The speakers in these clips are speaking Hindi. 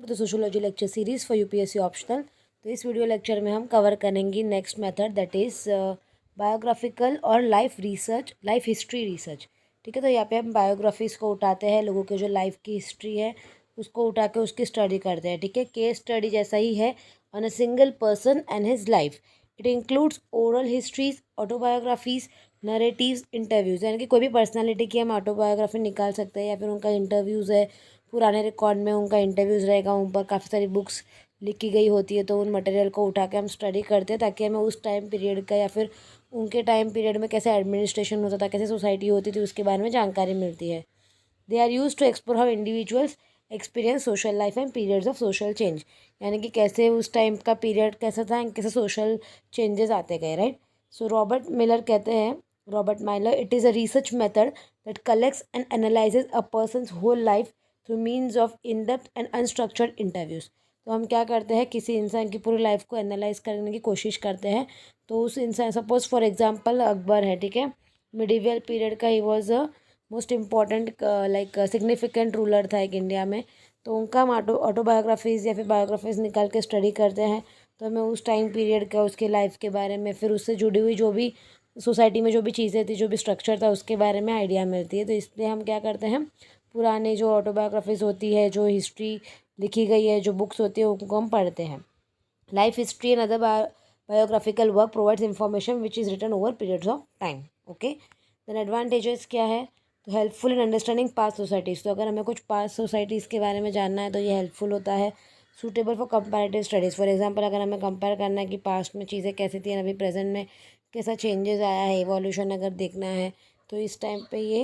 To the sociology lecture series for UPSC optional. तो इस वीडियो लेक्चर में हम कवर करेंगे next method, that is biographical और लाइफ हिस्ट्री रिसर्च। ठीक है, तो यहाँ पे हम बायोग्राफीज़ को उठाते हैं, लोगों के जो लाइफ की हिस्ट्री है उसको उठा के उसकी स्टडी करते हैं। ठीक है, केस स्टडी जैसा ही है on a single person and his life. It includes oral histories, autobiographies, narratives, interviews. यानी कि कोई भी पर्सनालिटी की हम ऑटोबायोग्राफी निकाल सकते हैं या फिर उनका इंटरव्यूज़ है, पुराने रिकॉर्ड में उनका इंटरव्यूज़ रहेगा, उन पर काफ़ी सारी बुक्स लिखी गई होती है, तो उन मटेरियल को उठा के हम स्टडी करते हैं ताकि हमें उस टाइम पीरियड का या फिर उनके टाइम पीरियड में कैसे एडमिनिस्ट्रेशन होता था, कैसे सोसाइटी होती थी, उसके बारे में जानकारी मिलती है। They are use to explore how individuals experience social life and periods of social change. यानी कि कैसे उस टाइम का पीरियड कैसा था एंड कैसे सोशल चेंजेस आते गए, right. So Robert Miller, it is a research method that collects and analyses a person's whole life through means of in depth and unstructured interviews. तो हम क्या करते हैं, किसी इंसान की पूरी लाइफ को एनालाइज करने की कोशिश करते हैं। तो उस इंसान, सपोज फॉर एग्जांपल अकबर है, ठीक है, मिडिवल पीरियड का he was a most important like significant ruler था एक इंडिया में। तो उनका हम ऑटोबायोग्राफीज़ या फिर बायोग्राफीज़ निकाल के स्टडी करते हैं, तो हमें उस टाइम पीरियड का, उसके लाइफ के बारे में, फिर उससे जुड़ी हुई जो भी सोसाइटी में जो भी चीज़ें थी, जो भी स्ट्रक्चर था, उसके बारे में आइडिया मिलती है। तो इसलिए हम क्या करते हैं, पुराने जो ऑटोबायोग्राफीज़ होती है, जो हिस्ट्री लिखी गई है, जो बुक्स होती है, उनको हम पढ़ते हैं। Life history and other biographical work provides information which is written over periods of time. Okay, then advantages क्या है, तो helpful in understanding past societies. तो अगर हमें कुछ पास्ट सोसाइटीज़ के बारे में जानना है तो ये हेल्पफुल होता है। Suitable for comparative studies, for example अगर हमें कंपेयर करना है कि पास्ट में चीज़ें कैसी थी और अभी प्रेजेंट में कैसा चेंजेस आया है, इवोल्यूशन अगर देखना है, तो इस टाइम पे ये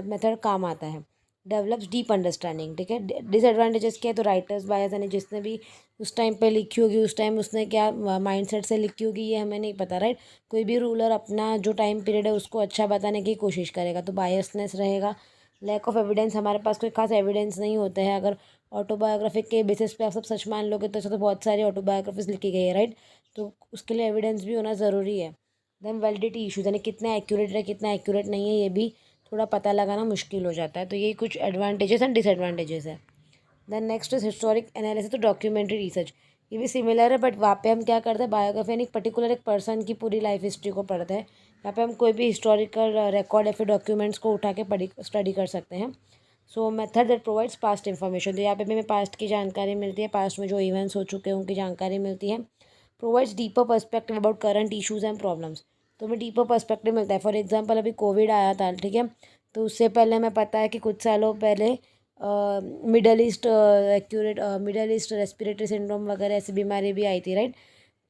मेथड काम आता है। डेवलप्स डीप अंडरस्टैंडिंग, ठीक है। डिसएडवांटेजेस क्या है, तो राइटर्स बायस, यानी जिसने भी उस टाइम पे लिखी होगी, उस टाइम उसने क्या माइंडसेट से लिखी होगी, ये हमें नहीं पता, राइट। कोई भी रूलर अपना जो टाइम पीरियड है उसको अच्छा बताने की कोशिश करेगा, तो बायसनेस रहेगा। लैक ऑफ एविडेंस, हमारे पास कोई खास एविडेंस नहीं होते हैं। अगर ऑटोबायोग्राफी के बेसिस पे आप सब सच मान लोगे तो ऐसा तो बहुत सारी ऑटोबायोग्राफीज लिखी गई है, राइट। तो उसके लिए एविडेंस भी होना ज़रूरी है। देन वैलिडिटी इशूज़, यानी कितना एक्यूरेट है, कितना एक्यूरेट नहीं है, ये भी थोड़ा पता लगाना मुश्किल हो जाता है। तो यही कुछ एडवांटेजेस एंड डिसएडवांटेजेस है। Then next is historic analysis, तो डॉक्यूमेंट्री रिसर्च, ये भी सिमिलर है, बट वहाँ पे हम क्या करते हैं, बायोग्राफी यानी पर्टिकुलर एक पर्सन की पूरी लाइफ हिस्ट्री को पढ़ते हैं। यहाँ पे हम कोई भी हिस्टोरिकल रिकॉर्ड या फिर डॉक्यूमेंट्स को उठा के स्टडी कर सकते हैं। सो method that provides past information, तो यहाँ पे भी हमें पास्ट की जानकारी मिलती है, पास्ट में जो इवेंट्स हो चुके हैं उनकी जानकारी मिलती है। Provides deeper perspective about current issues and problems, तो हमें डीपर पर्सपेक्टिव मिलता है। फॉर एग्जांपल अभी कोविड आया था, ठीक है, तो उससे पहले हमें पता है कि कुछ सालों पहले मिडल ईस्ट रेस्पिरेटरी सिंड्रोम वगैरह ऐसी बीमारी भी आई थी, राइट।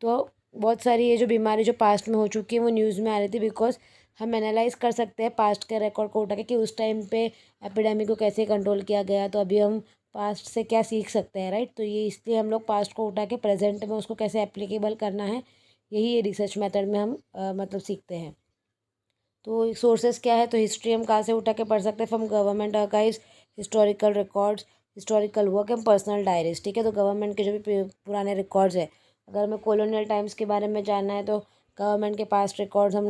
तो बहुत सारी ये जो बीमारी जो पास्ट में हो चुकी है वो न्यूज़ में आ रही थी, बिकॉज हम एनालाइज कर सकते हैं पास्ट के रिकॉर्ड को उठा के कि उस टाइम पे एपिडेमिक को कैसे कंट्रोल किया गया, तो अभी हम पास्ट से क्या सीख सकते हैं, राइट। तो ये इसलिए हम लोग पास्ट को उठा के प्रेजेंट में उसको कैसे एप्लीकेबल करना है, यही ये रिसर्च मेथड में हम मतलब सीखते हैं। तो सोर्सेज क्या है, तो हिस्ट्री हम कहाँ से उठा के पढ़ सकते हैं, from government archives, historical records, historical work and personal diaries, ठीक है। तो गवर्नमेंट के जो भी पुराने रिकॉर्ड्स है, अगर हमें कॉलोनियल टाइम्स के बारे में जानना है तो गवर्नमेंट के पास्ट रिकॉर्ड्स हम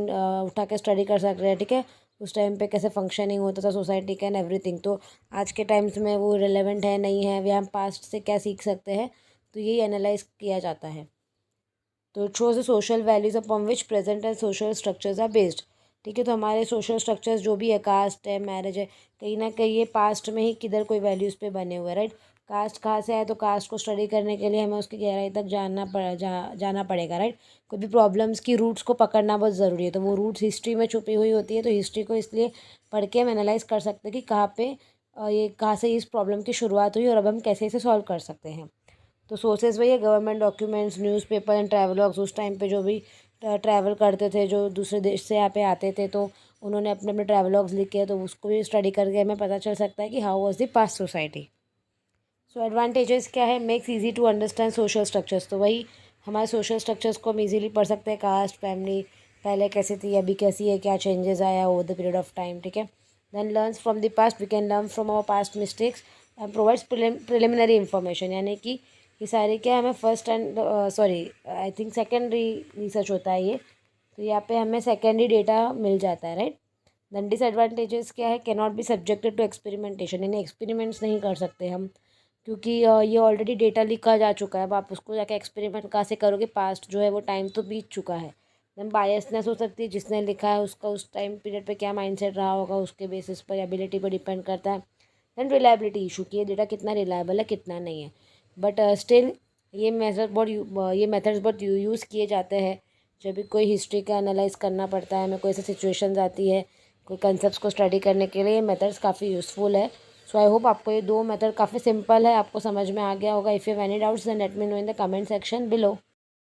उठा के स्टडी कर सकते हैं, ठीक है। उस टाइम पे कैसे फंक्शनिंग होता था सोसाइटी का एंड एवरीथिंग, तो आज के टाइम्स में वो रिलेवेंट है नहीं है, वे हम पास्ट से क्या सीख सकते हैं, तो यही एनालाइज किया जाता है। तो it shows the social values upon which present and social structures are based, ठीक है। तो हमारे सोशल स्ट्रक्चर्स जो भी है, कास्ट है, मैरिज है, कहीं ना कहीं ये पास्ट में ही किधर कोई वैल्यूज़ पे बने हुए हैं, राइट। कास्ट कहाँ से आए, तो कास्ट को स्टडी करने के लिए हमें उसकी गहराई तक जाना पड़ेगा, राइट। कोई भी प्रॉब्लम्स की रूट्स को पकड़ना बहुत ज़रूरी है, तो वो रूट्स हिस्ट्री में छुपी हुई होती है, तो हिस्ट्री को इसलिए पढ़ के हम एनालाइज कर सकते हैं कि कहाँ पे ये कहाँ से इस प्रॉब्लम की शुरुआत हुई और अब हम कैसे इसे सॉल्व कर सकते हैं। तो सोर्सेज वही है, गवर्नमेंट डॉक्यूमेंट्स, न्यूज़पेपर एंड ट्रैवलॉग्स। उस टाइम पे जो भी ट्रैवल करते थे, जो दूसरे देश से यहाँ पे आते थे, तो उन्होंने अपने अपने ट्रैवलॉग्स लिखे, तो उसको भी स्टडी करके हमें पता चल सकता है कि how was the past society. So advantages क्या है, makes easy to understand social structures, तो वही हमारे सोशल स्ट्रक्चर्स को हम इजीली पढ़ सकते हैं, कास्ट, फैमिली पहले कैसी थी, अभी कैसी है, क्या चेंजेस आया over the period of time, ठीक है। Then learns from the past, we can learn from our past mistakes and provides preliminary information, यानी कि ये सारे क्या हमें first and I think secondary research होता है ये, तो यहाँ पे हमें सेकेंडरी डेटा मिल जाता है, राइट। देन डिसएडवांटेजेस क्या है, can not be subjected to experimentation, यानी एक्सपेरिमेंट्स नहीं कर सकते हम, क्योंकि ये ऑलरेडी डेटा लिखा जा चुका है। अब आप उसको जाके एक्सपेरिमेंट कहाँ से करोगे, पास्ट जो है वो टाइम तो बीत चुका है। देन बायसनेस हो सकती है, जिसने लिखा है उसका उस टाइम पीरियड पे क्या माइंडसेट रहा होगा, उसके बेसिस पर एबिलिटी पर डिपेंड करता है। देन रिलायबिलिटी इशू की, ये डेटा कितना रिलायबल है कितना नहीं है। बट स्टिल ये मेथड्स बहुत यूज़ किए जाते हैं जब भी कोई हिस्ट्री का एनालाइज करना पड़ता है, हमें कोई ऐसी सिचुएशंस आती है, कोई कंसेप्ट को स्टडी करने के लिए ये मेथड्स काफ़ी यूज़फुल है। सो आई होप आपको ये 2 मेथड काफ़ी सिंपल है, आपको समझ में आ गया होगा। If you have any doubts then let me know in the comment section below.